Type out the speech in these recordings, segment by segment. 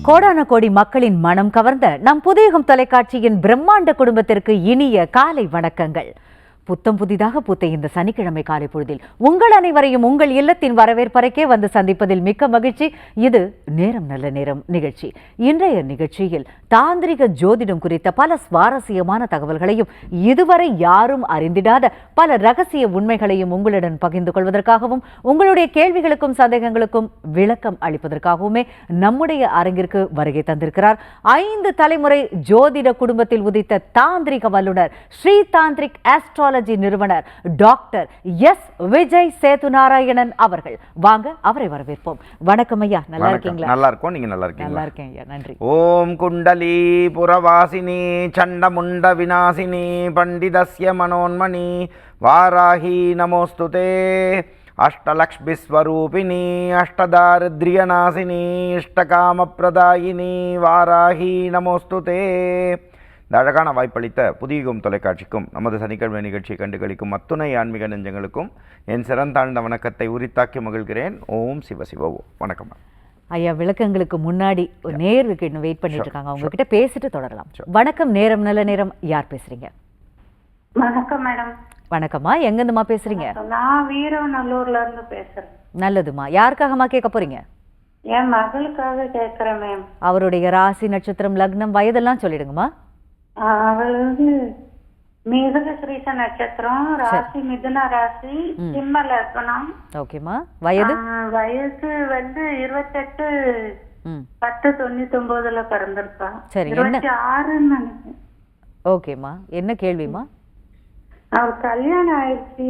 கோடான கோடி மக்களின் மனம் கவர்ந்த நம் புதியகம் தொலைக்காட்சியின் பிரம்மாண்ட குடும்பத்திற்கு இனிய காலை வணக்கங்கள். புத்தம் புதிதாக பூத்த இந்த சனிக்கிழமை காலை பொழுதில் உங்கள் அனைவரையும் உங்கள் இல்லத்தின் வரவேற்பறைக்கே வந்து சந்திப்பதில் மிக்க மகிழ்ச்சி. இது நேரம் நல்ல நேரம் நிகழ்ச்சி. இன்றைய நிகழ்ச்சியில் தாந்திரிக ஜோதிடம் குறித்த பல சுவாரஸ்யமான தகவல்களையும் இதுவரை யாரும் அறிந்திடாத பல ரகசிய உண்மைகளையும் உங்களுடன் பகிர்ந்து கொள்வதற்காகவும் உங்களுடைய கேள்விகளுக்கும் சந்தேகங்களுக்கும் விளக்கம் அளிப்பதற்காகவுமே நம்முடைய அரங்கிற்கு வருகை தந்திருக்கிறார் 5 தலைமுறை ஜோதிட குடும்பத்தில் உதித்த தாந்திரிக வல்லுநர், ஸ்ரீ தாந்திரிக் ஆஸ்ட்ராலஜி நிறுவனர் டாக்டர் எஸ் விஜய் சேதுநாராயணன் அவர்கள். வாங்க அவரை வரவேற்போம். வணக்கம் ஐயா, நல்லா இருக்கீங்களா? நல்லா இருக்கோம், நீங்க நல்லா இருக்கீங்களா? நல்லா இருக்கேன் ஐயா, நன்றி. ஓம் குண்டலி புரவாசினி சண்டமுண்ட விநாசினி பண்டிதஸ்ய மனோன்மணி வாராகி நமோஸ்துதே அஷ்டலக்ஷ்மிஸ்வரூபிணி அஷ்டதாரித்ரியநாசினி இஷ்டகாமப்பிரதாயினி வாராகி நமோஸ்துதே. இந்த அழகான வாய்ப்பளித்த புதியகம் தொலைக்காட்சிக்கும் நமது சனிக்கிழமை நிகழ்ச்சியை கண்டுகளிக்கும் அத்துணை ஆன்மீக நெஞ்சங்களுக்கும் என் சிறந்தாழ்ந்த வணக்கத்தை உரித்தாக்கி மகிழ்கிறேன். ஓம் சிவ சிவ ஓ. வணக்கம் ஐயா. விளக்கங்களுக்கு முன்னாடி ஒரு நேருக்கு இன்னும் வெயிட் பண்ணிட்டு இருக்காங்க, அவங்க கிட்ட பேசிட்டு தொடரலாம். வணக்கம், நேரம் நல்ல நேரம். யார் பேசுறீங்க? வணக்கம் மேடம். வணக்கம்மா, எங்கிருந்துமா பேசுறீங்க? நான் வீரநல்லூர்ல இருந்து பேசுறேன். நல்லதுமா. யாருக்காகமா கேட்க போறீங்க? என் மகளுக்காக கேட்கிறேன் மேம். அவருடைய ராசி, நட்சத்திரம், லக்னம், வயதெல்லாம் சொல்லிடுங்கம்மா. அவள் வந்து மிருகஸ்ரீச நட்சத்திரம், ராசி மிதுன ராசி, சிம்ம லக்னம். ஓகேமா. வயது? வயசு வந்து 28/10/99 பிறந்திருக்கா. சரி, 26ன்னு நினைக்கிறேன். ஓகேமா, என்ன கேள்விமா? அவள் கல்யாணம் ஆயிடுச்சு.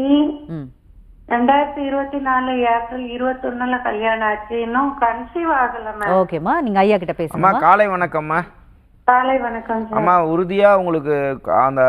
2024 ஏப்ரல் 21 கல்யாணம் ஆச்சு. இன்னும் கன்சீவ் ஆகல மேம். ஓகேமா, நீங்க ஐயா கிட்ட பேசுங்க. காலை வணக்கம்மா. காலை வணக்கம் அம்மா. உறுதியா உங்களுக்கு அந்த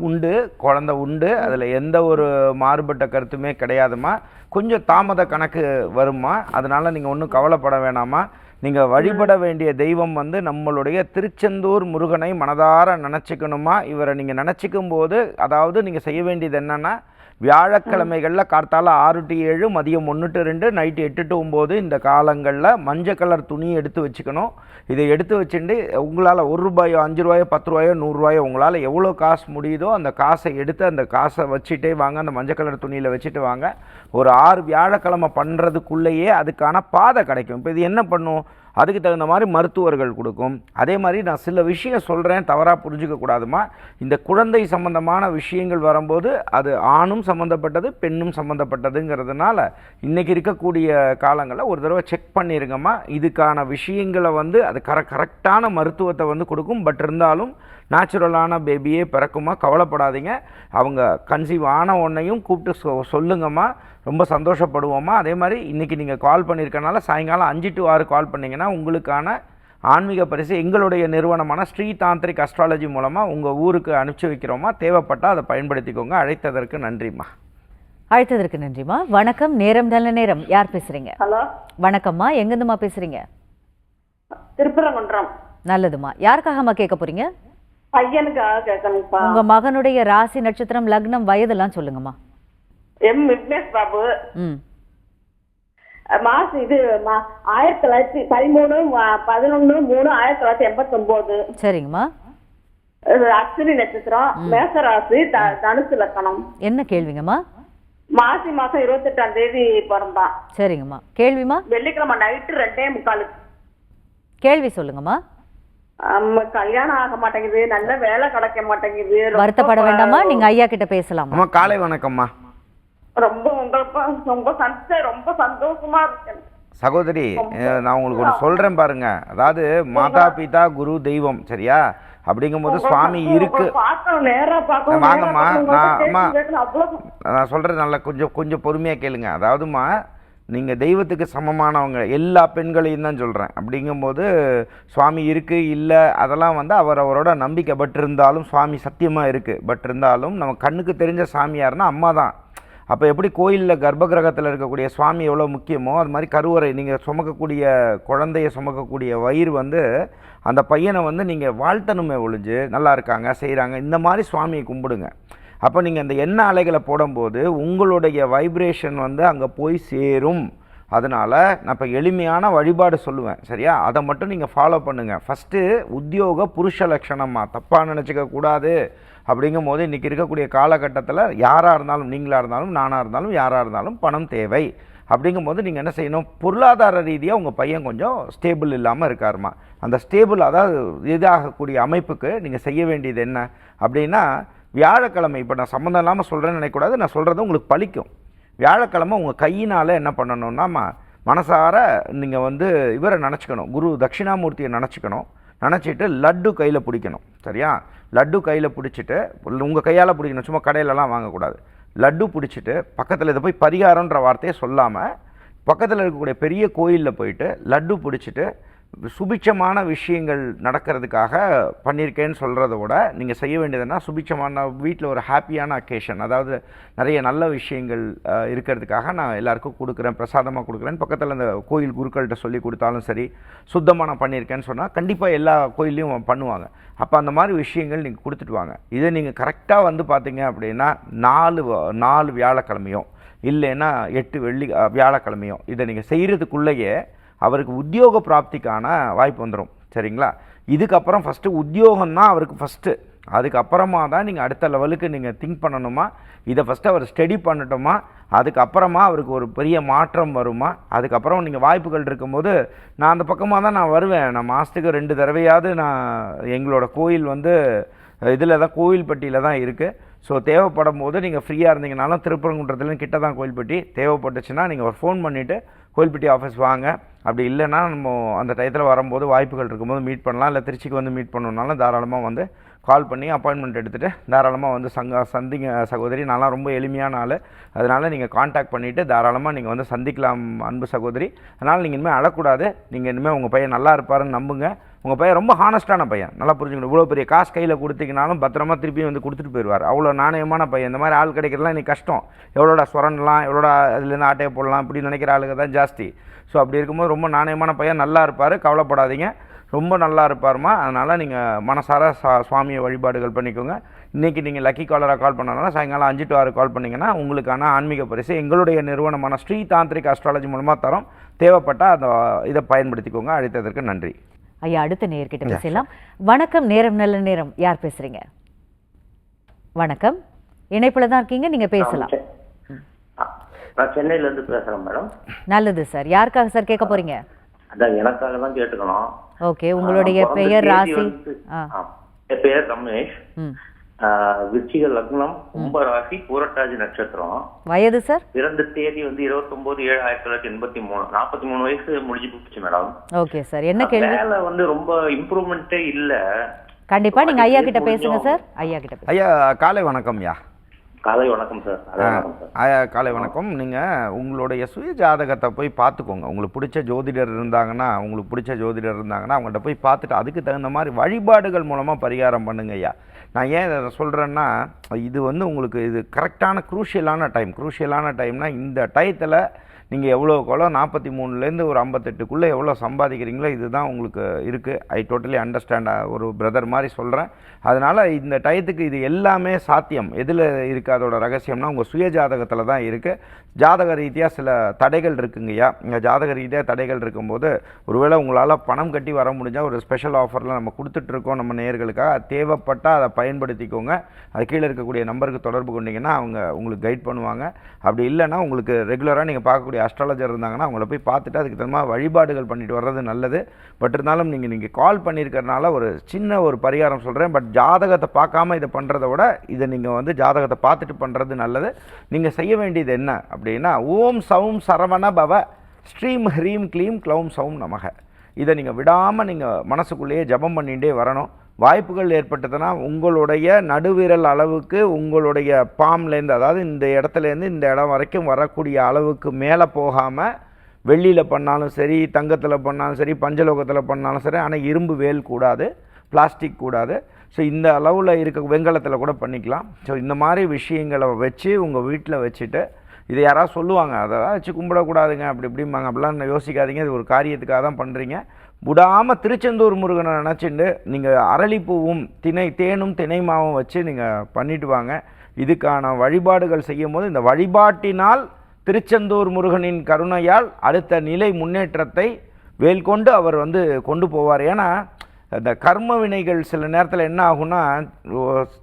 உண்டு, குழந்தை உண்டு, அதில் எந்த ஒரு மாறுபட்ட கருத்துமே கிடையாதுமா. கொஞ்சம் தாமத கணக்கு வருமா, அதனால நீங்கள் ஒன்றும் கவலைப்பட வேணாமா. நீங்கள் வழிபட வேண்டிய தெய்வம் வந்து நம்மளுடைய திருச்செந்தூர் முருகனை மனதார நினச்சிக்கணுமா. இவரை நீங்கள் நினச்சிக்கும் போது, அதாவது நீங்கள் செய்ய வேண்டியது என்னென்னா, வியாழக்கிழமைகளில் கார்த்தால 6 to 7, மதியம் 1 to 2, நைட்டு 8 to 9 இந்த காலங்களில் மஞ்சள் கலர் துணியை எடுத்து வச்சுக்கணும். இதை எடுத்து வச்சுட்டு உங்களால் ₹1, ₹5, ₹10, ₹100 உங்களால் எவ்வளோ காசு முடியுதோ அந்த காசை எடுத்து அந்த காசை வச்சுட்டே வாங்க. அந்த மஞ்சள் கலர் துணியில் வச்சுட்டு வாங்க. ஒரு 6 வியாழக்கிழமை பண்ணுறதுக்குள்ளேயே அதுக்கான பாதை கிடைக்கும். இப்போ இது என்ன பண்ணும், அதுக்கு தகுந்த மாதிரி மருத்துவர்கள் கொடுக்கும். அதே மாதிரி நான் சில விஷயம் சொல்கிறேன், தவறாக புரிஞ்சிக்கக்கூடாதுமா. இந்த குழந்தை சம்பந்தமான விஷயங்கள் வரும்போது அது ஆணும் சம்மந்தப்பட்டது, பெண்ணும் சம்மந்தப்பட்டதுங்கிறதுனால இன்றைக்கி இருக்கக்கூடிய காலங்களில் ஒரு தடவை செக் பண்ணிடுங்கம்மா. இதுக்கான விஷயங்களை வந்து அது கரெக்டான மருத்துவத்தை வந்து கொடுக்கும். பட் இருந்தாலும் நேச்சுரலான பேபியே பிறக்குமா, கவலைப்படாதீங்க. அவங்க கன்சீவ் ஆன உடனேயும் கூப்பிட்டு சொல்லுங்கம்மா, ரொம்ப சந்தோஷப்படுவோம்மா. அதே மாதிரி இன்றைக்கி நீங்கள் கால் பண்ணியிருக்கனால சாயங்காலம் 5 to 6 கால் பண்ணிங்கன்னா உங்களுக்கான ஆன்மீக பரிசு எங்களுடைய நிறுவனமான ஸ்ரீ தாந்திரிக் அஸ்ட்ராலஜி மூலமாக உங்கள் ஊருக்கு அனுப்பிச்சி வைக்கிறோமா. தேவைப்பட்டால் அதை பயன்படுத்திக்கோங்க. அழைத்ததற்கு நன்றிம்மா. அழைத்ததற்கு நன்றிம்மா. வணக்கம், நேரம் நல்ல நேரம். யார் பேசுகிறீங்க? ஹலோ, வணக்கம்மா, எங்கேருந்துமா பேசுகிறீங்க? திருப்பரங்குன்றம். நல்லதுமா. யாருக்காகம்மா கேட்க போகிறீங்க? பையனுக்காக கேட்கணும்ப்பா. உங்க மகனுடைய ராசி, நட்சத்திரம், லக்னம், வயதெல்லாம் சொல்லுங்கம்மா. எம் விக்னேஷ் பாபு. மாசம் இது 1913/11/1989. சரிங்கம்மா. அஸ்வினி நட்சத்திரம், மேசராசி, தனுசு லக்கணம். என்ன கேள்விங்கம்மா? மாசி மாசம் 28ஆம் தேதி பிறந்தான். சரிங்கம்மா. கேள்விமா? வெள்ளிக்கிழமை நைட்டு 2:45. கேள்வி சொல்லுங்கம்மா. கல்யாணம் ஆக மாட்டேங்குது, நல்ல வேலை கிடைக்க மாட்டேங்குது. வருத்தப்பட வேண்டாமா, நீங்க ஐயா கிட்ட பேசலாம். காலை வணக்கம்மா. ரொம்ப ரொம்ப சந்தோஷமா இருக்கு சகோதரி. நான் உங்களுக்கு ஒன்று சொல்கிறேன் பாருங்க. அதாவது மாதா பிதா குரு தெய்வம், சரியா? அப்படிங்கும்போது சுவாமி இருக்கு. வாங்கம்மா. நான் சொல்கிறது நல்லா கொஞ்சம் பொறுமையாக கேளுங்க. அதாவதுமா, நீங்கள் தெய்வத்துக்கு சமமானவங்க, எல்லா பெண்களையும் தான் சொல்கிறேன். அப்படிங்கும்போது சுவாமி இருக்குது இல்லை அதெல்லாம் வந்து அவரோட நம்பிக்கை. பட் இருந்தாலும் சுவாமி சத்தியமாக இருக்குது. பட் இருந்தாலும் நம்ம கண்ணுக்கு தெரிஞ்ச சாமியார்னா அம்மா தான். அப்போ எப்படி கோயிலில் கர்ப்ப கிரகத்தில் இருக்கக்கூடிய சுவாமி எவ்வளோ முக்கியமோ, அது மாதிரி கருவறை, நீங்கள் சுமக்கக்கூடிய குழந்தைய சுமக்கக்கூடிய வயிறு வந்து அந்த பையனை வந்து நீங்கள் வாழ்த்தணுமே ஒழிஞ்சு நல்லா இருக்காங்க செய்கிறாங்க இந்த மாதிரி சுவாமியை கும்பிடுங்க. அப்போ நீங்கள் அந்த எண்ணெய் அலைகளை போடும்போது உங்களுடைய வைப்ரேஷன் வந்து அங்கே போய் சேரும். அதனால் நான் இப்போ எளிமையான வழிபாடு சொல்லுவேன், சரியா? அதை மட்டும் நீங்கள் ஃபாலோ பண்ணுங்கள். ஃபஸ்ட்டு உத்தியோக புருஷ லட்சணமா, தப்பாக நினச்சிக்க கூடாது. அப்படிங்கும் போது இன்றைக்கி இருக்கக்கூடிய காலகட்டத்தில் யாராக இருந்தாலும், நீங்களாக இருந்தாலும், நானாக இருந்தாலும், யாராக இருந்தாலும் பணம் தேவை. அப்படிங்கும்போது நீங்கள் என்ன செய்யணும், பொருளாதார ரீதியாக உங்கள் பையன் கொஞ்சம் ஸ்டேபிள் இல்லாமல் இருக்காருமா. அந்த ஸ்டேபிள், அதாவது இதாகக்கூடிய அமைப்புக்கு நீங்கள் செய்ய வேண்டியது என்ன அப்படின்னா, வியாழக்கிழமை, இப்போ நான் சம்மந்தம் இல்லாமல் சொல்கிறேன்னு நினைக்கக்கூடாது, நான் சொல்கிறது உங்களுக்கு பலிக்கும். வியாழக்கிழமை உங்கள் கையினால் என்ன பண்ணணும்னா, மனசார நீங்கள் வந்து இவரை நினச்சிக்கணும், குரு தட்சிணாமூர்த்தியை நினச்சிக்கணும். நினச்சிட்டு லட்டு கையில் பிடிக்கணும், சரியா? லட்டு கையில் பிடிச்சிட்டு, உங்கள் கையால் பிடிக்கணும், சும்மா கடையிலலாம் வாங்கக்கூடாது. லட்டு பிடிச்சிட்டு பக்கத்தில் இதை போய் பரிகாரன்ற வார்த்தையை சொல்லாமல் பக்கத்தில் இருக்கக்கூடிய பெரிய கோயிலில் போயிட்டு லட்டு பிடிச்சிட்டு சுபிட்சமான விஷயங்கள் நடக்கிறதுக்காக பண்ணியிருக்கேன்னு சொல்கிறத விட நீங்கள் செய்ய வேண்டியதுன்னா, சுபிட்சமான வீட்டில் ஒரு ஹாப்பியான அக்கேஷன், அதாவது நிறைய நல்ல விஷயங்கள் இருக்கிறதுக்காக நான் எல்லாருக்கும் கொடுக்குறேன், பிரசாதமாக கொடுக்குறேன்னு பக்கத்தில் அந்த கோயில் குருக்கள்கிட்ட சொல்லி கொடுத்தாலும் சரி, சுத்தமாக நான் பண்ணியிருக்கேன்னு சொன்னால் கண்டிப்பாக எல்லா கோயில்லையும் பண்ணுவாங்க. அப்போ அந்த மாதிரி விஷயங்கள் நீங்கள் கொடுத்துட்டு வாங்க. இதை நீங்கள் கரெக்டாக வந்து பார்த்தீங்க அப்படின்னா 4 வியாழக்கிழமையும் இல்லைன்னா 8 வியாழக்கிழமையும் இதை நீங்கள் செய்கிறதுக்குள்ளேயே அவருக்கு உத்தியோக பிராப்திக்கான வாய்ப்பு வந்துடும், சரிங்களா? இதுக்கப்புறம் ஃபஸ்ட்டு உத்தியோகம்தான் அவருக்கு ஃபஸ்ட்டு. அதுக்கப்புறமா தான் நீங்கள் அடுத்த லெவலுக்கு நீங்கள் திங்க் பண்ணணுமா, இதை ஃபஸ்ட்டு அவர் ஸ்டடி பண்ணட்டுமா, அதுக்கப்புறமா அவருக்கு ஒரு பெரிய மாற்றம் வருமா. அதுக்கப்புறம் நீங்கள் வாய்ப்புகள் இருக்கும்போது, நான் அந்த பக்கமாக தான் நான் வருவேன். நான் மாதத்துக்கு 2 தடவையாவது நான் எங்களோட கோயில் வந்து இதில் தான், கோவில்பட்டியில் தான் இருக்குது. ஸோ தேவைப்படும் போது நீங்கள் ஃப்ரீயாக இருந்தீங்கனாலும் திருப்பரங்குன்றத்துலேருந்து கிட்ட தான் கோவில்பட்டி, தேவைப்பட்டுச்சுன்னா நீங்கள் ஒரு ஃபோன் பண்ணிவிட்டு கோவில்பட்டி ஆஃபீஸ் வாங்க. அப்படி இல்லைன்னா நம்ம அந்த டயத்தில் வரும்போது வாய்ப்புகள் இருக்கும்போது மீட் பண்ணலாம். இல்லை திருச்சிக்கு வந்து மீட் பண்ணணுன்னாலும் தாராளமாக வந்து கால் பண்ணி அப்பாயின்மெண்ட் எடுத்துகிட்டு தாராளமாக வந்து சந்திங்க சகோதரி. நான்லாம் ரொம்ப எளிமையான ஆள், அதனால் நீங்கள் காண்டாக்ட் பண்ணிவிட்டு தாராளமாக நீங்கள் வந்து சந்திக்கலாம் அன்பு சகோதரி. அதனால் நீங்கள் இனிமேல் அழக்கூடாது. நீங்கள் இனிமேல் உங்கள் பையன் நல்லா இருப்பாருன்னு நம்புங்க. உங்கள் பையன் ரொம்ப ஹானஸ்ட்டான பையன், நல்லா புரிஞ்சுக்கணும். இவ்வளோ பெரிய காசு கையில் கொடுத்தீங்கனாலும் பத்திரமா திருப்பி வந்து கொடுத்துட்டு போயிடுவார். அவ்வளோ நாணயமான பையன். இந்த மாதிரி ஆள் கிடைக்கிறதுலாம் இன்றைக்கி கஷ்டம். எவ்வளோடா சுரண்டலாம், எவ்வளோடா அதுலேருந்து ஆட்டையை போடலாம் அப்படின்னு நினைக்கிற ஆளுங்க தான் ஜாஸ்தி. ஸோ அப்படி இருக்கும்போது ரொம்ப நாணயமான பையன், நல்லா இருப்பார், கவலைப்படாதீங்க, ரொம்ப நல்லா இருப்பாருமா. அதனால் நீங்கள் மனசார சுவாமியை வழிபாடுகள் பண்ணிக்கோங்க. இன்றைக்கி நீங்கள் லக்கி காலராக கால் பண்ணனால சாயங்காலம் 5 to 6 கால் பண்ணிங்கன்னா உங்களுக்கான ஆன்மீக பரிசு எங்களுடைய நிறுவனமான ஸ்ரீ தாந்திரிக் அஸ்ட்ராலஜி மூலமாக தரோம். தேவைப்பட்டால் அந்த இதை பயன்படுத்திக்கோங்க. அழைத்ததற்கு நன்றி. ஐயா, அடுத்த நேயர்கிட்ட பேசலாம். வணக்கம், நேரம் நல்ல நேரம். யார் பேசுறீங்க? வணக்கம், இணைப்புல தான் இருக்கீங்க, நீங்க பேசலாம். நான் சென்னையில இருந்து பேசுறேன் மேடம். நல்லது சார். யாருக்காக சார் கேட்க போறீங்க? அதான் எனக்காக தான் கேட்டுக்கணும். ஓகே, உங்களுடைய பெயர், ராசி? என் பெயர் ரமேஷ். விருச்சிக லக்னம், கும்ப ராசி, பூரட்டாதி நட்சத்திரம். வயது சார்? பிறந்த தேதி வந்து 29/7/1983. 43 வயசு முடிஞ்சு போச்சு மேடம். ஓகே சார், என்ன கேள்வி? வேலை வந்து ரொம்ப இம்ப்ரூவ்மெண்ட்டே இல்ல. கண்டிப்பா நீங்க ஐயா கிட்ட பேசுங்க சார். ஐயா கிட்ட ஐயா காலை வணக்கம். காலை வணக்கம் சார். காலை வணக்கம். நீங்கள் உங்களுடைய சுய ஜாதகத்தை போய் பார்த்துக்கோங்க. உங்களுக்கு பிடிச்ச ஜோதிடர் இருந்தாங்கன்னா அவங்கள்ட்ட போய் பார்த்துட்டு அதுக்கு தகுந்த மாதிரி வழிபாடுகள் மூலமாக பரிகாரம் பண்ணுங்க ஐயா. நான் ஏன் இதை சொல்கிறேன்னா, இது வந்து உங்களுக்கு இது கரெக்டான குரூஷியலான டைம்னா இந்த டயத்தில் நீங்கள் எவ்வளோக்கு 43லேருந்து ஒரு 58க்குள்ளே எவ்வளோ சம்பாதிக்கிறீங்களோ இதுதான் உங்களுக்கு இருக்குது. I totally understand. ஒரு பிரதர் மாதிரி சொல்கிறேன். அதனால் இந்த டயத்துக்கு இது எல்லாமே சாத்தியம். எதில் இருக்குது அதோட ரகசியம்னா உங்கள் சுய ஜாதகத்தில் தான் இருக்குது. ஜாதக ரீதியாக சில தடைகள் இருக்குங்கய்யா. இங்கே ஜாதக ரீதியாக தடைகள் இருக்கும்போது ஒருவேளை உங்களால் பணம் கட்டி வர முடிஞ்சால் ஒரு ஸ்பெஷல் ஆஃபரில் நம்ம கொடுத்துட்ருக்கோம் நம்ம நேயர்களுக்காக. தேவைப்பட்டால் அதை பயன்படுத்திக்கோங்க. அது கீழே இருக்கக்கூடிய நம்பருக்கு தொடர்பு கொண்டீங்கன்னா அவங்க உங்களுக்கு கைட் பண்ணுவாங்க. அப்படி இல்லைன்னா உங்களுக்கு ரெகுலராக நீங்கள் பார்க்கக்கூடிய அஸ்ட்ராலஜர் இருந்தாங்கன்னா அவங்கள போய் பார்த்துட்டு அதுக்கு தகுந்த வழிபாடுகள் பண்ணிட்டு வர்றது நல்லது. பட் இருந்தாலும் நீங்கள் கால் பண்ணியிருக்கிறதுனால ஒரு சின்ன ஒரு பரிகாரம் சொல்கிறேன். பட் ஜாதகத்தை பார்க்காம இதை பண்ணுறத விட இதை நீங்கள் வந்து ஜாதகத்தை பார்த்துட்டு பண்ணுறது நல்லது. நீங்கள் செய்ய வேண்டியது என்ன அப்படின்னா, ஓம் சௌம் சரவண பவ ஸ்ரீம் ஹ்ரீம் க்ளீம் க்ளௌம் சௌம் நமக. இதை நீங்கள் விடாமல் நீங்கள் மனசுக்குள்ளேயே ஜபம் பண்ணிகிட்டே வரணும். வாய்ப்புகள் ஏற்பட்டதுன்னா உங்களுடைய நடுவிரல் அளவுக்கு உங்களுடைய பாம்லேருந்து, அதாவது இந்த இடத்துலேருந்து இந்த இடம் வரைக்கும் வரக்கூடிய அளவுக்கு மேலே போகாமல் வெள்ளியில் பண்ணாலும் சரி, தங்கத்தில் பண்ணாலும் சரி, பஞ்சலோகத்தில் பண்ணாலும் சரி, ஆனால் இரும்பு வேல் கூடாது, பிளாஸ்டிக் கூடாது. ஸோ இந்த அளவில் இருக்க வெங்கலத்தில் கூட பண்ணிக்கலாம். ஸோ இந்த மாதிரி விஷயங்களை வச்சு உங்கள் வீட்டில் வச்சுட்டு, இதை யாராவது சொல்லுவாங்க அதெல்லாம் வச்சு கும்பிடக்கூடாதுங்க அப்படி இப்படிம்பாங்க, அப்படிலாம் யோசிக்காதீங்க. இது ஒரு காரியத்துக்காக தான் பண்ணுறீங்க. விடாமல் திருச்செந்தூர் முருகனை நினச்சிட்டு நீங்கள் அரளிப்பூவும் தேனும் தினைமாவும் வச்சு நீங்கள் பண்ணிட்டு வாங்க. இதுக்கான வழிபாடுகள் செய்யும் போது இந்த வழிபாட்டினால் திருச்செந்தூர் முருகனின் கருணையால் அடுத்த நிலை முன்னேற்றத்தை வேல் கொண்டு அவர் வந்து கொண்டு போவார். ஏன்னா அந்த கர்ம வினைகள் சில நேரத்தில் என்ன ஆகும்னா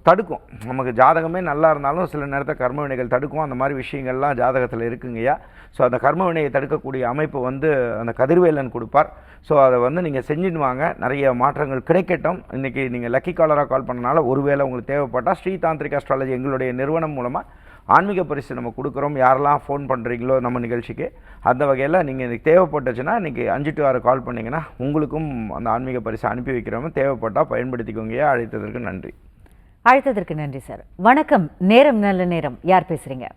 தடுக்கும். நமக்கு ஜாதகமே நல்லா இருந்தாலும் சில நேரத்தில் கர்ம வினைகள் தடுக்கும். அந்த மாதிரி விஷயங்கள்லாம் ஜாதகத்தில் இருக்குங்கய்யா. ஸோ அந்த கர்ம வினையை தடுக்கக்கூடிய அமைப்பு வந்து அந்த கதிர்வேலன் கொடுப்பார். ஸோ அதை வந்து நீங்கள் செஞ்சுட்டு வாங்க, நிறைய மாற்றங்கள் கிடைக்கட்டும். இன்றைக்கி நீங்கள் லக்கி காலராக கால் பண்ணனால ஒருவேளை உங்களுக்கு தேவைப்பட்டால் ஸ்ரீ தாந்திரிக் அஸ்ட்ராலஜி எங்களுடைய நிறுவனம் மூலமாக ஆன்மீக பரிசு நம்ம கொடுக்குறோம். யாரெல்லாம் ஃபோன் பண்ணுறீங்களோ நம்ம நிகழ்ச்சிக்கு, அந்த வகையில் நீங்கள் எனக்கு தேவைப்பட்டுச்சுன்னா இன்றைக்கி 5 to 6 கால் பண்ணிங்கன்னா உங்களுக்கும் அந்த ஆன்மீக பரிசு அனுப்பி வைக்கிறோம். தேவைப்பட்டால் பயன்படுத்திக்கோங்க. அழைத்ததற்கு நன்றி. அழைத்ததற்கு நன்றி சார். வணக்கம். நேரம் நல்ல நேரம். யார் பேசுகிறீங்க?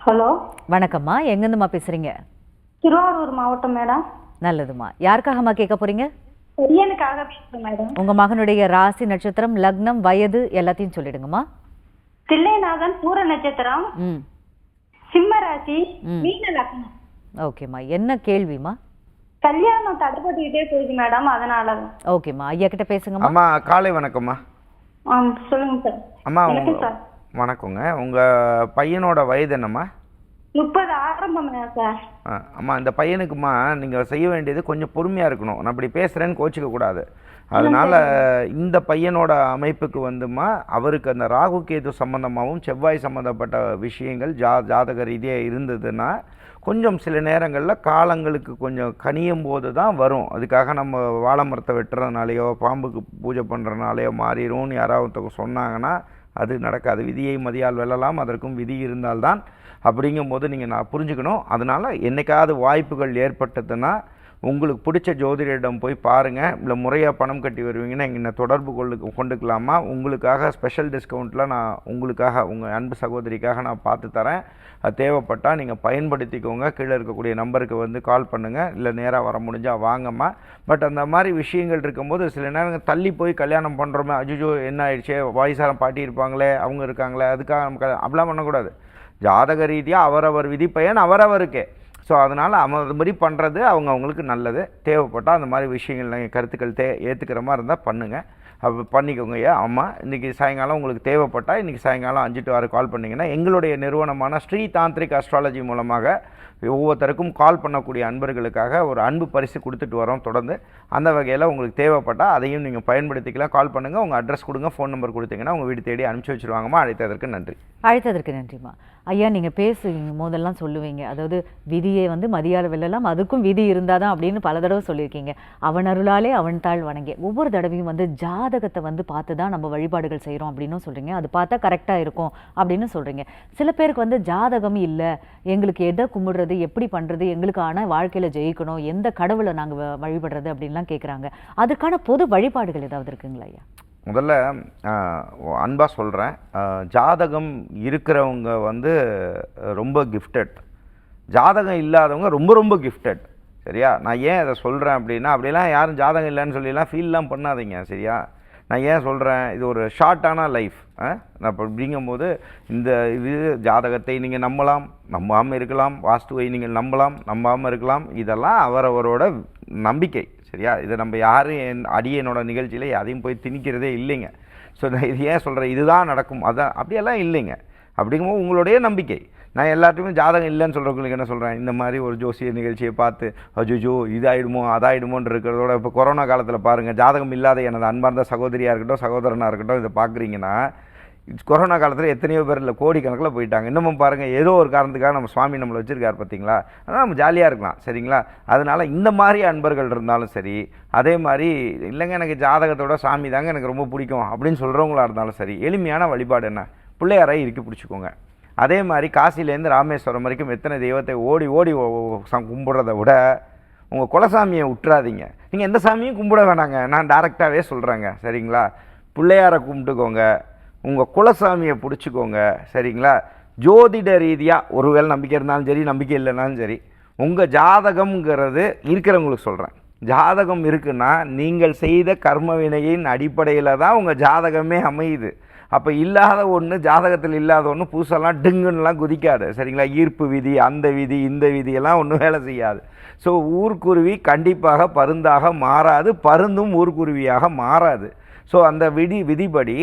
ஹலோ, வணக்கம்மா. எங்கேருந்துமா பேசுகிறீங்க? திருவாரூர் மாவட்டம் மேடம். நல்லதுமா. யாருக்காகம்மா கேட்க போகிறீங்க? பையனுக்காக பேசுறேன் மேடம். உங்கள் மகனுடைய ராசி, நட்சத்திரம், லக்னம், வயது எல்லாத்தையும் சொல்லிடுங்கம்மா. தில்லைநாதன் பூர நட்சத்திரம், ம் சிம்ம ராசி, மீன லக்னம். ஓகேம்மா. என்ன கேள்விம்மா? கல்யாணம் தடைப்பட்டுக்கிட்டே போகுது மேடம், அதனால. ஓகேம்மா. ஐயா கிட்ட பேசுங்கம்மா. அம்மா காலை வணக்கம்மா. சொல்லுங்க சார். அம்மா சார் வணக்கங்க. உங்கள் பையனோட வயது என்னம்மா? 30 ஆரம்பம் சார். அம்மா இந்த பையனுக்குமா நீங்கள் செய்ய வேண்டியது கொஞ்சம் பொறுமையாக இருக்கணும். நான் அப்படி பேசுகிறேன்னு கோச்சிக்க கூடாது. அதனால் இந்த பையனோட அமைப்புக்கு வந்துமா அவருக்கு அந்த ராகு கேது சம்மந்தமாகவும் செவ்வாய் சம்மந்தப்பட்ட விஷயங்கள் ஜாதக ரீதியாக இருந்ததுன்னா கொஞ்சம் சில நேரங்களில் காலங்களுக்கு கொஞ்சம் கனியும் போது தான் வரும். அதுக்காக நம்ம வாழை மரத்தை வெட்டுறதுனாலையோ பாம்புக்கு பூஜை பண்ணுறதுனாலையோ மாறிடும்னு யாராவது சொன்னாங்கன்னா அது நடக்காது. விதியை மதியால் வெல்லலாம், அதற்கும் விதி இருந்தால்தான். அப்படிங்கும்போது நீங்கள் நான் புரிஞ்சுக்கணும். அதனால் என்றைக்காவது வாய்ப்புகள் ஏற்பட்டதுன்னா உங்களுக்கு பிடிச்ச ஜோதிடரிடம் போய் பாருங்கள். இல்லை முறையாக பணம் கட்டி வருவீங்கன்னா இங்கே தொடர்பு கொண்டுக்கலாமா? உங்களுக்காக ஸ்பெஷல் டிஸ்கவுண்ட்டில் நான் உங்களுக்காக உங்கள் அன்பு சகோதரிக்காக நான் பார்த்து தரேன். அது தேவைப்பட்டால் நீங்கள் பயன்படுத்திக்கோங்க. கீழே இருக்கக்கூடிய நம்பருக்கு வந்து கால் பண்ணுங்கள், இல்லை நேராக வர முடிஞ்சால் வாங்கம்மா. பட் அந்த மாதிரி விஷயங்கள் இருக்கும்போது சில நேரங்கள் தள்ளி போய் கல்யாணம் பண்ணுறோமே, அஜுஜோ என்ன ஆயிடுச்சே, வயசான பாட்டி இருப்பாங்களே, அவங்க இருக்காங்களே, அதுக்காக நம்ம அப்படிலாம் பண்ணக்கூடாது. ஜாதக ரீதியாக அவரவர் விதிப்பயன் அவரவருக்கே. ஸோ அதனால் அது மாதிரி பண்ணுறது அவங்களுக்கு நல்லது. தேவைப்பட்டால் அந்த மாதிரி விஷயங்கள் நீங்கள் கருத்துக்கள் ஏற்றுக்கிற மாதிரி இருந்தால் பண்ணுங்கள். அப்போ பண்ணிக்கோங்க. அம்மா இன்றைக்கி சாயங்காலம் உங்களுக்கு தேவைப்பட்டால் இன்றைக்கி சாயங்காலம் 5 to 6 கால் பண்ணிங்கன்னா எங்களுடைய நிறுவனமான ஸ்ரீ தாந்திரிக் அஸ்ட்ராலஜி மூலமாக ஒவ்வொருத்தருக்கும் கால் பண்ணக்கூடிய அன்பர்களுக்காக ஒரு அன்பு பரிசு கொடுத்துட்டு வரோம் தொடர்ந்து. அந்த வகையில் உங்களுக்கு தேவைப்பட்டால் அதையும் நீங்கள் பயன்படுத்திக்கலாம். கால் பண்ணுங்கள், உங்கள் அட்ரஸ் கொடுங்க, ஃபோன் நம்பர் கொடுத்தீங்கன்னா உங்கள் வீடு தேடி அனுப்பிச்சி வச்சுருவாங்கம்மா. அழைத்ததற்கு நன்றி. அழைத்ததற்கு நன்றிம்மா. ஐயா, நீங்கள் பேசுவீங்க போதெல்லாம் சொல்லுவீங்க, அதாவது விதியை வந்து மதியால் வெல்லலாம், அதுக்கும் விதி இருந்தால் தான் அப்படின்னு பல தடவை சொல்லியிருக்கீங்க. அவன் அருளாலே அவன் தாழ் வணங்கே. ஒவ்வொரு தடவையும் வந்து ஜாதகத்தை வந்து பார்த்து தான் நம்ம வழிபாடுகள் செய்கிறோம் அப்படின்னும் சொல்கிறீங்க. அது பார்த்தா கரெக்டாக இருக்கும் அப்படின்னு சொல்கிறீங்க. சில பேருக்கு வந்து ஜாதகம் இல்லை, எங்களுக்கு எதை கும்பிடுறது, எப்படி பண்ணுறது, எங்களுக்கான வாழ்க்கையில் ஜெயிக்கணும், எந்த கடவுளை நாங்கள் வழிபடுறது அப்படின்லாம் கேட்குறாங்க. அதுக்கான பொது வழிபாடுகள் ஏதாவது இருக்குங்களா ஐயா? முதல்ல அன்பாக சொல்கிறேன், ஜாதகம் இருக்கிறவங்க வந்து ரொம்ப கிஃப்டட், ஜாதகம் இல்லாதவங்க ரொம்ப ரொம்ப கிஃப்டட். சரியா? நான் ஏன் அதை சொல்கிறேன் அப்படிலாம் யாரும் ஜாதகம் இல்லைன்னு சொல்லிலாம் ஃபீல்லாம் பண்ணாதீங்க. சரியா? நான் ஏன் சொல்கிறேன், இது ஒரு ஷார்ட்டான லைஃப். நான் இப்போ அப்படிங்கும்போது இந்த இது ஜாதகத்தை நீங்கள் நம்பாமல் இருக்கலாம், வாஸ்துவை நீங்கள் நம்பாமல் இருக்கலாம். இதெல்லாம் அவரவரோட நம்பிக்கை. சரியா? இதை நம்ம யாரும் அடியனோட நிகழ்ச்சியில் அதையும் போய் திணிக்கிறதே இல்லைங்க. ஸோ நான் இது ஏன் சொல்கிறேன், இதுதான் நடக்கும் அதான் அப்படியெல்லாம் இல்லைங்க. அப்படிங்கும்போது உங்களுடைய நம்பிக்கை. நான் எல்லாத்தையுமே ஜாதகம் இல்லைன்னு சொல்கிறவங்களுக்கு என்ன சொல்கிறேன், இந்த மாதிரி ஒரு ஜோசிய நிகழ்ச்சியை பார்த்து அஜுஜோ இதாகிடுமோ அதாயிடுமோன்னு இருக்கிறதோட இப்போ கொரோனா காலத்தில் பாருங்கள், ஜாதகம் இல்லாத எனது அன்பார்ந்த சகோதரியாக இருக்கட்டும் சகோதரனாக இருக்கட்டும் இதை பார்க்குறீங்கன்னா கொரோனா காலத்தில் எத்தனையோ பேர் இல்லை கோடிக்கணக்கில் போயிட்டாங்க. இன்னமும் பாருங்கள், ஏதோ ஒரு காரணத்துக்காக நம்ம சுவாமி நம்மளை வச்சுருக்காரு பார்த்தீங்களா. அதனால் நம்ம ஜாலியாக இருக்கலாம். சரிங்களா? அதனால் இந்த மாதிரி அன்பர்கள் இருந்தாலும் சரி, அதே மாதிரி இல்லைங்க எனக்கு ஜாதகத்தோட சாமி தாங்க எனக்கு ரொம்ப பிடிக்கும் அப்படின்னு சொல்கிறவங்களா இருந்தாலும் சரி, எளிமையான வழிபாடு என்ன, பிள்ளையாரை இறுக்கி பிடிச்சிக்கோங்க. அதே மாதிரி காசிலேருந்து ராமேஸ்வரம் வரைக்கும் எத்தனை தெய்வத்தை ஓடி ஓடி கும்பிட்றத விட உங்கள் குலசாமியை விட்டுறாதீங்க. நீங்கள் எந்த சாமியும் கும்பிட வேணாங்க, நான் டைரெக்டாகவே சொல்கிறேங்க. சரிங்களா? பிள்ளையாரை கும்பிட்டுக்கோங்க, உங்கள் குலசாமியை பிடிச்சிக்கோங்க. சரிங்களா? ஜோதிட ரீதியாக ஒருவேளை நம்பிக்கை இருந்தாலும் சரி, நம்பிக்கை இல்லைனாலும் சரி, உங்கள் ஜாதகம்ங்கிறது இருக்கிறவங்களுக்கு சொல்கிறேன். ஜாதகம் இருக்குன்னா நீங்கள் செய்த கர்ம வினையின் அடிப்படையில் தான் உங்கள் ஜாதகமே அமையுது. அப்போ இல்லாத ஒன்று, ஜாதகத்தில் இல்லாத ஒன்று புதுசெல்லாம் டிங்குன்னெலாம் குதிக்காது. சரிங்களா? ஈர்ப்பு விதி, அந்த விதி, இந்த விதியெல்லாம் ஒன்றும் வேலை செய்யாது. ஸோ ஊர்க்குருவி கண்டிப்பாக பருந்தாக மாறாது, பருந்தும் ஊர்க்குருவியாக மாறாது. ஸோ அந்த விதிப்படி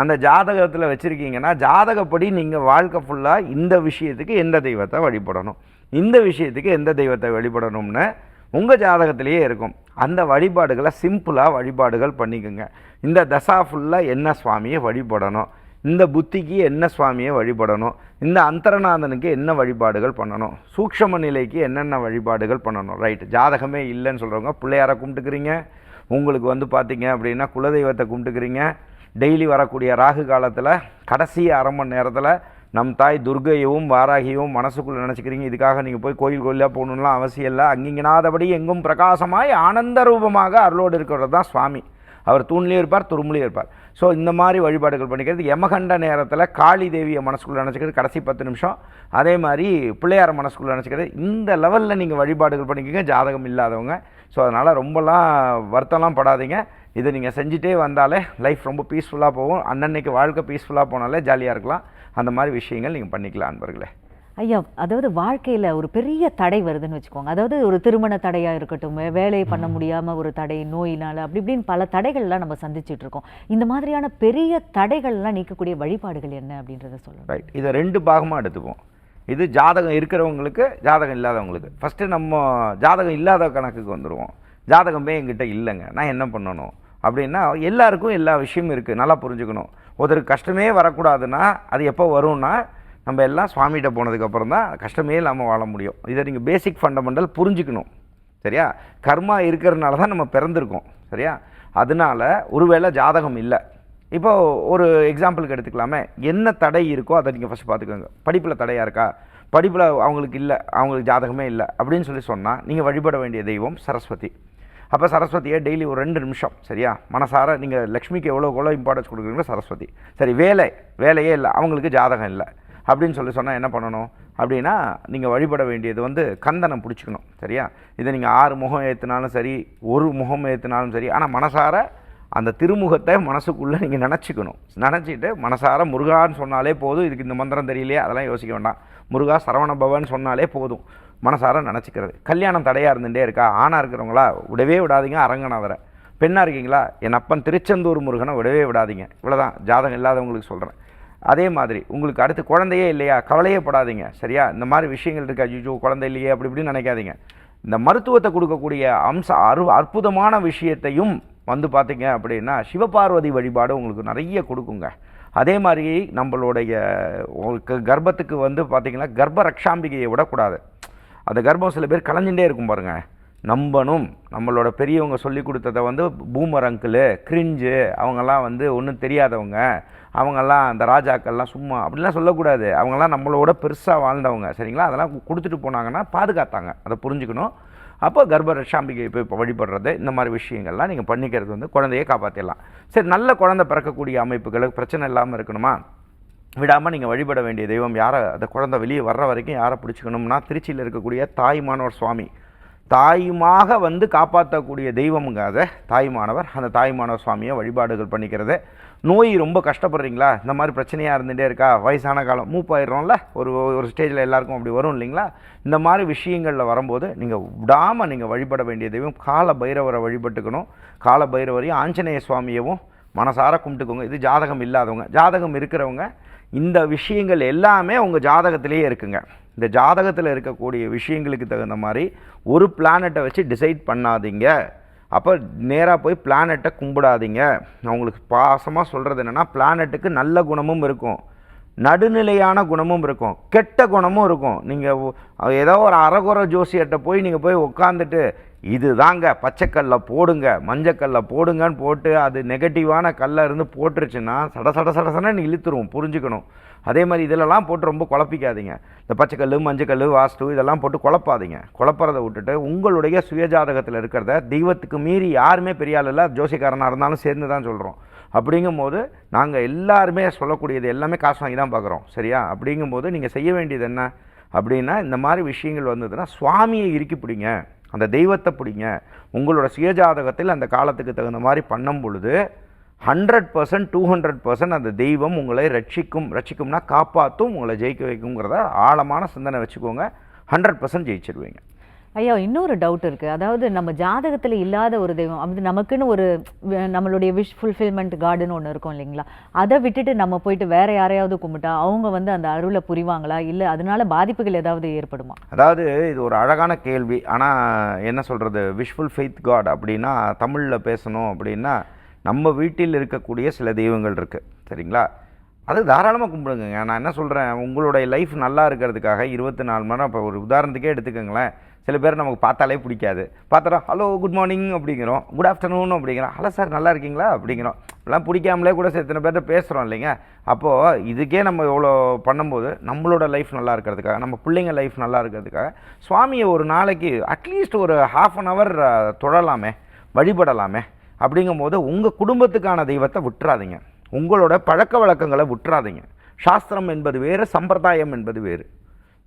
அந்த ஜாதகத்தில் வச்சுருக்கீங்கன்னா ஜாதகப்படி நீங்கள் வாழ்க்கை ஃபுல்லாக இந்த விஷயத்துக்கு எந்த தெய்வத்தை வழிபடணும், இந்த விஷயத்துக்கு எந்த தெய்வத்தை வழிபடணும்னு உங்கள் ஜாதகத்திலேயே இருக்கும். அந்த வழிபாடுகளை சிம்பிளாக வழிபாடுகள் பண்ணிக்கோங்க. இந்த தசா ஃபுல்லாக என்ன சுவாமியை வழிபடணும், இந்த புத்திக்கு என்ன சுவாமியை வழிபடணும், இந்த அந்தரநாதனுக்கு என்ன வழிபாடுகள் பண்ணணும், சூக்ஷ்ம நிலைக்கு என்னென்ன வழிபாடுகள் பண்ணணும். ரைட், ஜாதகமே இல்லைன்னு சொல்கிறவங்க பிள்ளையாரை கும்பிட்டுக்கிறீங்க, உங்களுக்கு வந்து பார்த்தீங்க அப்படின்னா குலதெய்வத்தை கும்பிட்டுக்கிறீங்க. டெய்லி வரக்கூடிய ராகு காலத்தில் கடைசி அரை மணி நேரத்தில் நம் தாய் துர்கையவும் வாராகியவும் மனசுக்குள்ளே நினச்சிக்கிறீங்க. இதுக்காக நீங்கள் போய் கோயிலாக போகணுன்னுலாம் அவசியம் இல்லை. அங்கிங்கனாதபடி எங்கும் பிரகாசமாய் ஆனந்த ரூபமாக அருளோடு இருக்கிறது தான் சுவாமி. அவர் தூண்லேயும் இருப்பார், துரும்புலேயும் இருப்பார். ஸோ இந்த மாதிரி வழிபாடுகள் பண்ணிக்கிறது. யமகண்ட நேரத்தில் காளி தேவியை மனசுக்குள்ளே நினச்சிக்கிறது கடைசி 10 நிமிஷம். அதே மாதிரி பிள்ளையார மனசுக்குள்ளே நினச்சிக்கிறது. இந்த லெவலில் நீங்கள் வழிபாடுகள் பண்ணிக்கோங்க ஜாதகம் இல்லாதவங்க. ஸோ அதனால் ரொம்பலாம் வருத்தம்லாம் படாதீங்க. இதை நீங்கள் செஞ்சுட்டே வந்தாலே லைஃப் ரொம்ப பீஸ்ஃபுல்லாக போகும். அன்னன்னைக்கு வாழ்க்கை பீஸ்ஃபுல்லாக போனாலே ஜாலியாக இருக்கலாம். அந்த மாதிரி விஷயங்கள் நீங்கள் பண்ணிக்கலாம் அன்பர்களே. ஐயா, அதாவது வாழ்க்கையில் ஒரு பெரிய தடை வருதுன்னு வச்சுக்கோங்க. அதாவது ஒரு திருமண தடையாக இருக்கட்டும், வேலையை பண்ண முடியாமல் ஒரு தடை, நோயினால், அப்படி இப்படின்னு பல தடைகள்லாம் நம்ம சந்திச்சுட்டு இருக்கோம். இந்த மாதிரியான பெரிய தடைகள்லாம் நீக்கக்கூடிய வழிபாடுகள் என்ன அப்படின்றத சொல்லுங்கள். ரைட், இதை 2 பாகமாக எடுத்துப்போம். இது ஜாதகம் இருக்கிறவங்களுக்கு, ஜாதகம் இல்லாதவங்களுக்கு. ஃபஸ்ட்டு நம்ம ஜாதகம் இல்லாத கணக்குக்கு வந்துடுவோம். ஜாதகமே என்கிட்ட இல்லைங்க, நான் என்ன பண்ணணும் அப்படின்னா, எல்லாருக்கும் எல்லா விஷயமும் இருக்குது, நல்லா புரிஞ்சுக்கணும். ஒருத்தருக்கு கஷ்டமே வரக்கூடாதுன்னா அது எப்போ வரும்னா, நம்ம எல்லாம் சுவாமிகிட்ட போனதுக்கப்புறம் தான் கஷ்டமே இல்லாமல் வாழ முடியும். இதை நீங்கள் பேசிக் ஃபண்டமெண்டல் புரிஞ்சுக்கணும். சரியா? கர்மா இருக்கிறதுனால தான் நம்ம பிறந்திருக்கோம். சரியா? அதனால் ஒருவேளை ஜாதகம் இல்லை, இப்போ ஒரு எக்ஸாம்பிளுக்கு எடுத்துக்கலாமே, என்ன தடை இருக்கோ அதை நீங்கள் ஃபஸ்ட் பார்த்துக்கோங்க. படிப்பில் தடையாக இருக்கா, படிப்பில் அவங்களுக்கு இல்லை, அவங்களுக்கு ஜாதகமே இல்லை அப்படின்னு சொன்னால் நீங்கள் வழிபட வேண்டிய தெய்வம் சரஸ்வதி. அப்போ சரஸ்வதியை டெய்லி ஒரு 2 நிமிஷம் சரியா மனசார நீங்கள் லக்ஷ்மிக்கு எவ்வளோ இம்பார்ட்டன்ஸ் கொடுக்குறீங்களோ சரஸ்வதி. சரி, வேலையே இல்லை, அவங்களுக்கு ஜாதகம் இல்லை அப்படின்னு சொன்னால் என்ன பண்ணணும் அப்படின்னா, நீங்கள் வழிபட வேண்டியது வந்து கந்தனம் பிடிச்சிக்கணும். சரியா? இதை நீங்கள் 6 முகம் ஏற்றினாலும் சரி, ஒரு முகம் ஏற்றினாலும் சரி, ஆனால் மனசார அந்த திருமுகத்தை மனசுக்குள்ளே நீங்கள் நினச்சிட்டு மனசார முருகான்னு சொன்னாலே போதும். இதுக்கு இந்த மந்திரம் தெரியலையே அதெல்லாம் யோசிக்க வேண்டாம். முருகா சரவண பவன் சொன்னாலே போதும், மனசார நினச்சிக்கிறது. கல்யாணம் தடையாக இருந்துகிட்டே இருக்கா, ஆணாக இருக்கிறவங்களா விடவே விடாதீங்க அரங்கநாதரை. பெண்ணாக இருக்கீங்களா, என் அப்பன் திருச்செந்தூர் முருகனை விடவே விடாதீங்க. இவ்வளோதான், ஜாதகம் இல்லாதவங்களுக்கு சொல்கிறேன். அதே மாதிரி உங்களுக்கு அடுத்து குழந்தையே இல்லையா, கவலையே படாதீங்க. சரியா? இந்த மாதிரி விஷயங்கள் இருக்கா, ஐயோ குழந்தை இல்லையே அப்படி இப்படின்னு நினைக்காதீங்க. இந்த மருத்துவத்தை கொடுக்கக்கூடிய அற்புதமான விஷயத்தையும் வந்து பார்த்தீங்க அப்படின்னா சிவபார்வதி வழிபாடு உங்களுக்கு நிறைய கொடுக்குங்க. அதே மாதிரி நம்மளுடைய கர்ப்பத்துக்கு வந்து பார்த்திங்கன்னா கர்ப்ப ரக்ஷாம்பிகையை விடக்கூடாது. அந்த கர்ப்பம் சில பேர் கலைஞ்சுட்டே இருக்கும் பாருங்கள். நம்பணும், நம்மளோட பெரியவங்க சொல்லி கொடுத்ததை வந்து பூமர் அங்கிள், கிரிஞ்சு, அவங்கெல்லாம் வந்து ஒன்றும் தெரியாதவங்க, அவங்கெல்லாம் அந்த ராஜாக்கள்லாம் சும்மா அப்படிலாம் சொல்லக்கூடாது. அவங்கெல்லாம் நம்மளோட பெருசாக வாழ்ந்தவங்க. சரிங்களா? அதெல்லாம் கொடுத்துட்டு போனாங்கன்னா பாதுகாத்தாங்க, அதை புரிஞ்சுக்கணும். அப்போ கர்ப்ப ரக்ஷாம்பிகை இப்போ வழிபடுறது, இந்த மாதிரி விஷயங்கள்லாம் நீங்கள் பண்ணிக்கிறது வந்து குழந்தையை காப்பாற்றிடலாம். சரி, நல்ல குழந்தை பிறக்கக்கூடிய அமைப்புகளுக்கு பிரச்சனை இல்லாமல் இருக்கணுமா, விடாமல் நீங்கள் வழிபட வேண்டிய தெய்வம் யாரை, அந்த குழந்தை வெளியே வர்ற வரைக்கும் யாரை பிடிச்சிக்கணும்னா, திருச்சியில் இருக்கக்கூடிய தாய்மானவர் சுவாமி. தாயுமாக வந்து காப்பாற்றக்கூடிய தெய்வமுங்க அது தாய்மானவர். அந்த தாய்மானவர் சுவாமியை வழிபாடுகள் பண்ணிக்கிறது. நோய் ரொம்ப கஷ்டப்படுறீங்களா, இந்த மாதிரி பிரச்சனையாக இருந்துகிட்டே இருக்கா, வயசான காலம் மூப்பாயிடுறோம்ல, ஒரு ஸ்டேஜில் எல்லாருக்கும் அப்படி வரும் இல்லைங்களா, இந்த மாதிரி விஷயங்களில் வரும்போது நீங்கள் விடாமல் நீங்கள் வழிபட வேண்டிய தெய்வம் கால பைரவரை வழிபட்டுக்கணும். கால பைரவரையும் ஆஞ்சநேய சுவாமியவும் மனசார கும்பிட்டுக்கோங்க. இது ஜாதகம் இல்லாதவங்க. ஜாதகம் இருக்கிறவங்க இந்த விஷயங்கள் எல்லாமே உங்கள் ஜாதகத்திலேயே இருக்குங்க. இந்த ஜாதகத்தில் இருக்கக்கூடிய விஷயங்களுக்கு தகுந்த மாதிரி ஒரு பிளானட்டை வச்சு டிசைட் பண்ணாதீங்க. அப்போ நேராக போய் பிளானட்டை கும்பிடாதீங்க. நான் உங்களுக்கு பாசமாக சொல்கிறது என்னென்னா, பிளானட்டுக்கு நல்ல குணமும் இருக்கும், நடுநிலையான குணமும் இருக்கும், கெட்ட குணமும் இருக்கும். நீங்கள் ஏதோ ஒரு அறகுறை ஜோசியர்கிட்ட போய் நீங்கள் போய் உட்காந்துட்டு இது தாங்க பச்சைக்கல்லை போடுங்க, மஞ்சக்கல்லை போடுங்கன்னு போட்டு அது நெகட்டிவான கல்லை இருந்து போட்டுருச்சுன்னா சடசடன்னு இழுத்துருவோம், புரிஞ்சுக்கணும். அதே மாதிரி இதிலெல்லாம் போட்டு ரொம்ப குழப்பிக்காதீங்க. இந்த பச்சைக்கல், மஞ்சக்கல், வாஸ்து இதெல்லாம் போட்டு குழப்பாதீங்க. குழப்பறதை விட்டுட்டு உங்களுடைய சுயஜாதகத்தில் இருக்கிறத தெய்வத்துக்கு மீறி யாருமே பெரிய ஆள் இல்லை, ஜோசிக்காரனாக இருந்தாலும் சேர்ந்து தான் சொல்கிறோம். அப்படிங்கும்போது நாங்கள் எல்லாருமே சொல்லக்கூடியது எல்லாமே காசு வாங்கி தான் பார்க்குறோம். சரியா? அப்படிங்கும்போது நீங்கள் செய்ய வேண்டியது என்ன அப்படின்னா, இந்த மாதிரி விஷயங்கள் வந்ததுன்னா சுவாமியை இறுக்கி பிடிங்க, அந்த தெய்வத்தை பிடிங்க. உங்களோட சுயஜாதகத்தில் அந்த காலத்துக்கு தகுந்த மாதிரி பண்ணும் பொழுது 100% 200% அந்த தெய்வம் உங்களை ரட்சிக்கும்னா காப்பாற்றும், உங்களை ஜெயிக்க வைக்குங்கிறத ஆழமான சிந்தனை வச்சுக்கோங்க. 100% ஜெயிச்சிருவீங்க. ஐயா இன்னொரு டவுட் இருக்கு. அதாவது நம்ம ஜாதகத்துல இல்லாத ஒரு தெய்வம், அது நமக்குன்னு ஒரு நம்மளுடைய விஷ் ஃபுல்ஃபில்மெண்ட் கார்டுன்னு ஒன்று இருக்கும் இல்லைங்களா, அதை விட்டுட்டு நம்ம போயிட்டு வேற யாரையாவது கும்பிட்டா அவங்க வந்து அந்த அருளை புரிவாங்களா, இல்லை அதனால பாதிப்புகள் ஏதாவது ஏற்படுமா? அதாவது இது ஒரு அழகான கேள்வி. ஆனால் என்ன சொல்கிறது, விஷுவல் ஃபெய்த் காட் அப்படின்னா தமிழில் பேசணும் அப்படின்னா நம்ம வீட்டில் இருக்கக்கூடிய சில தெய்வங்கள் இருக்குது, சரிங்களா? அது தாராளமாக கும்பிடுங்க. நான் என்ன சொல்கிறேன், உங்களுடைய லைஃப் நல்லா இருக்கிறதுக்காக 24 மணி நேரம். இப்போ ஒரு உதாரணத்துக்கே எடுத்துக்கோங்களேன், சில பேர் நமக்கு பார்த்தாலே பிடிக்காது. பார்த்தா ஹலோ குட் மார்னிங் அப்படிங்கிறோம், குட் ஆஃப்டர்நூன் அப்படிங்கிறோம், ஹலோ சார் நல்லா இருக்கீங்களா அப்படிங்கிறோம். இப்பெல்லாம் பிடிக்காமலே கூட எத்தனை பேர்கிட்ட பேசுகிறோம் இல்லைங்க. அப்போது இதுக்கே நம்ம எவ்வளோ பண்ணும்போது நம்மளோட லைஃப் நல்லா இருக்கிறதுக்காக, நம்ம பிள்ளைங்க லைஃப் நல்லா இருக்கிறதுக்காக சுவாமியை ஒரு நாளைக்கு அட்லீஸ்ட் ஒரு ½ அன் ஹவர் தொழலாமே, வழிபடலாமே. அப்படிங்கும்போது உங்கள் குடும்பத்துக்கான தெய்வத்தை விட்டுறாதீங்க, உங்களோட பழக்க வழக்கங்களை விட்டுறாதீங்க. சாஸ்திரம் என்பது வேறு, சம்பிரதாயம் என்பது வேறு.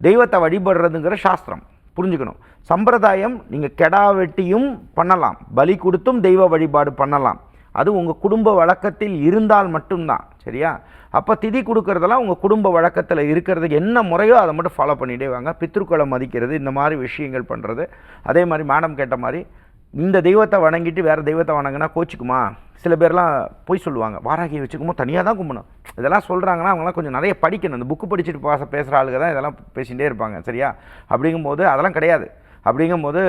தெய்வத்தை வழிபடுறதுங்கிற சாஸ்திரம் புரிஞ்சுக்கணும். சம்பிரதாயம் நீங்கள் கெடா வெட்டியும் பண்ணலாம், பலி கொடுத்தும் தெய்வ வழிபாடு பண்ணலாம். அது உங்கள் குடும்ப வழக்கத்தில் இருந்தால் மட்டும்தான், சரியா? அப்போ திதி கொடுக்கறதெல்லாம் உங்கள் குடும்ப வழக்கத்தில் இருக்கிறதுக்கு என்ன முறையோ அதை மட்டும் ஃபாலோ பண்ணிகிட்டே வாங்க. பித்ருக்களை மதிக்கிறது, இந்த மாதிரி விஷயங்கள் பண்ணுறது. அதே மாதிரி மேடம் கேட்ட மாதிரி இந்த தெய்வத்தை வணங்கிட்டு வேறு தெய்வத்தை வணங்கினா கோச்சிக்குமா? சில பேர்லாம் போய் சொல்லுவாங்க, வாராகியை வச்சுக்குமோ தனியாக தான் கும்பிடணும். இதெல்லாம் சொல்கிறாங்கன்னா அவங்களாம் கொஞ்சம் நிறைய படிக்கணும். இந்த புக்கு படிச்சுட்டு பேசுகிற ஆளுங்க தான் இதெல்லாம் பேசிகிட்டே இருப்பாங்க, சரியா? அப்படிங்கும்போது அதெல்லாம் கிடையாது. அப்படிங்கும்போது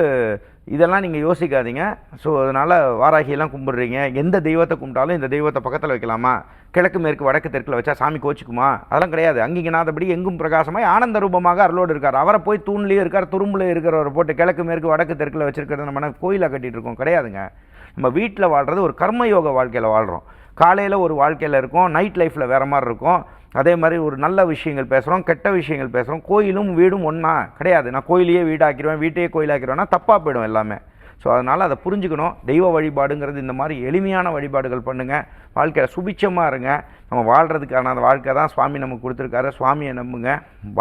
இதெல்லாம் நீங்கள் யோசிக்காதீங்க. ஸோ அதனால் வாராகியெல்லாம் கும்பிட்றீங்க, எந்த தெய்வத்தை கும்பிட்டாலும் இந்த தெய்வத்தை பக்கத்தில் வைக்கலாமா, கிழக்கு மேற்கு வடக்கு தெற்கில் வச்சா சாமி கோச்சிக்குமா? அதெல்லாம் கிடையாது. அங்கிங்கனாதபடி எங்கும் பிரகாசமாய் ஆனந்த ரூபமாக அருளோடு இருக்கார். அவரை போய் தூண்லேயும் இருக்கார், துரும்புலேயும் இருக்கிறவரை போட்டு கிழக்கு மேற்கு வடக்கு தெற்கில் வச்சிருக்கிறது நம்ம கோயிலாக கட்டிகிட்டு இருக்கோம், கிடையாதுங்க. நம்ம வீட்டில் வாழ்கிறது ஒரு கர்மயோக வாழ்க்கையில் வாழ்கிறோம். காலையில் ஒரு வாழ்க்கையில் இருக்கும், நைட் லைஃப்பில் வேறு மாதிரி இருக்கும். அதே மாதிரி ஒரு நல்ல விஷயங்கள் பேசுகிறோம், கெட்ட விஷயங்கள் பேசுகிறோம். கோயிலும் வீடும் ஒன்றா கிடையாது. நான் கோயிலையே வீடாக்கிடுவேன், வீட்டையே கோயிலாக்கிடுவேன்னா தப்பாக போயிடும் எல்லாமே. ஸோ அதனால் அதை புரிஞ்சுக்கணும். தெய்வ வழிபாடுங்கிறது இந்த மாதிரி எளிமையான வழிபாடுகள் பண்ணுங்கள். வாழ்க்கையில் சுபிட்சமாக இருங்க. நம்ம வாழ்கிறதுக்கான அந்த வாழ்க்கை தான் சுவாமி நமக்கு கொடுத்துருக்காரு. சுவாமியை நம்புங்க.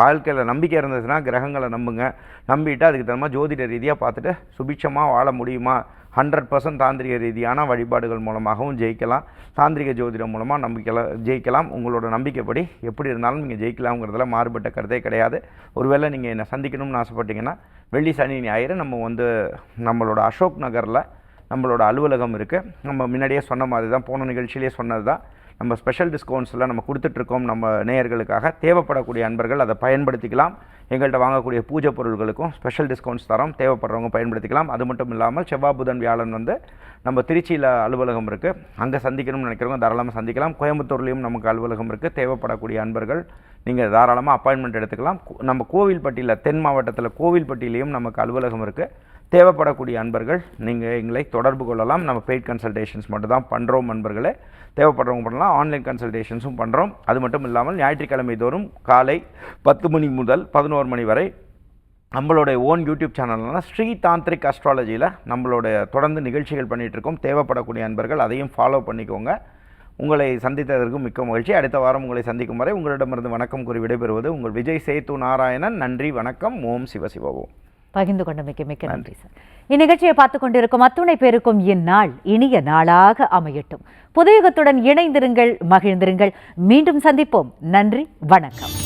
வாழ்க்கையில் நம்பிக்கை இருந்துச்சுன்னா கிரகங்களை நம்புங்க. நம்பிட்டு அதுக்கு தகுந்த ஜோதிட ரீதியாக பார்த்துட்டு சுபிட்சமாக வாழ முடியுமா? 100% தாந்திரிக ரீதியான வழிபாடுகள் மூலமாகவும் ஜெயிக்கலாம். தாந்திரிக ஜோதிடம் மூலமாக நம்பிக்கையில் ஜெயிக்கலாம். உங்களோட நம்பிக்கைப்படி எப்படி இருந்தாலும் நீங்கள் ஜெயிக்கலாம்ங்கிறதுல மாறுபட்ட கருத்தே கிடையாது. ஒருவேளை நீங்கள் என்னை சந்திக்கணும்னு ஆசைப்பட்டீங்கன்னா வெள்ளி சனி ஞாயிறு நம்மளோட அசோக் நகரில் நம்மளோட அலுவலகம் இருக்குது. நம்ம முன்னாடியே சொன்ன மாதிரி தான், போன நிகழ்ச்சியிலே சொன்னது தான். நம்ம ஸ்பெஷல் டிஸ்கவுண்ட்ஸில் நம்ம கொடுத்துட்ருக்கோம் நம்ம நேயர்களுக்காக. தேவைப்படக்கூடிய அன்பர்கள் அதை பயன்படுத்திக்கலாம். எங்கள்கிட்ட வாங்கக்கூடிய பூஜை பொருட்களுக்கும் ஸ்பெஷல் டிஸ்கவுண்ட்ஸ் தரோம், தேவைப்படுறவங்க பயன்படுத்திக்கலாம். அது மட்டும் இல்லாமல் செவ்வாய் புதன் வியாழன் நம்ம திருச்சியில் அலுவலகம் இருக்குது, அங்கே சந்திக்கணும்னு நினைக்கிறவங்க தாராளமாக சந்திக்கலாம். கோயம்புத்தூர்லேயும் நமக்கு அலுவலகம் இருக்குது. தேவைப்படக்கூடிய அன்பர்கள் நீங்கள் தாராளமாக அப்பாயின்மெண்ட் எடுத்துக்கலாம். நம்ம கோவில்பட்டியில், தென் மாவட்டத்தில் கோவில்பட்டியிலையும் நமக்கு அலுவலகம் இருக்குது. தேவைப்படக்கூடிய அன்பர்கள் நீங்கள் எங்களை தொடர்பு கொள்ளலாம். நம்ம பெய்ட் கன்சல்டேஷன்ஸ் மட்டும் தான் பண்ணுறோம் அன்பர்களே. தேவைப்படுறவங்க பண்ணலாம். ஆன்லைன் கன்சல்டேஷன்ஸும் பண்ணுறோம். அது மட்டும் இல்லாமல் ஞாயிற்றுக்கிழமை தோறும் காலை 10 மணி முதல் 11 மணி வரை நம்மளுடைய ஓன் யூடியூப் சேனல்னா ஸ்ரீ தாந்திரிக் அஸ்ட்ராலஜியில் நம்மளுடைய தொடர்ந்து நிகழ்ச்சிகள் பண்ணிகிட்ருக்கோம். தேவைப்படக்கூடிய அன்பர்கள் அதையும் ஃபாலோ பண்ணிக்கோங்க. உங்களை சந்தித்ததற்கு மிக்க மகிழ்ச்சி. அடுத்த வாரம் உங்களை சந்திக்கும் வரை உங்களிடமிருந்து வணக்கம் கூறி விடைபெறுவது உங்கள் விஜய் சேத்து நாராயணன். நன்றி, வணக்கம். ஓம் சிவசிவோம். பகிர்ந்து கொண்டமைக்கு மிக்க நன்றி சார். இந்நிகழ்ச்சியை பார்த்துக் கொண்டிருக்கும் அத்துணை பேருக்கும் இந்நாள் இனிய நாளாக அமையட்டும். புதுயுகத்துடன் இணைந்திருங்கள், மகிழ்ந்திருங்கள். மீண்டும் சந்திப்போம். நன்றி, வணக்கம்.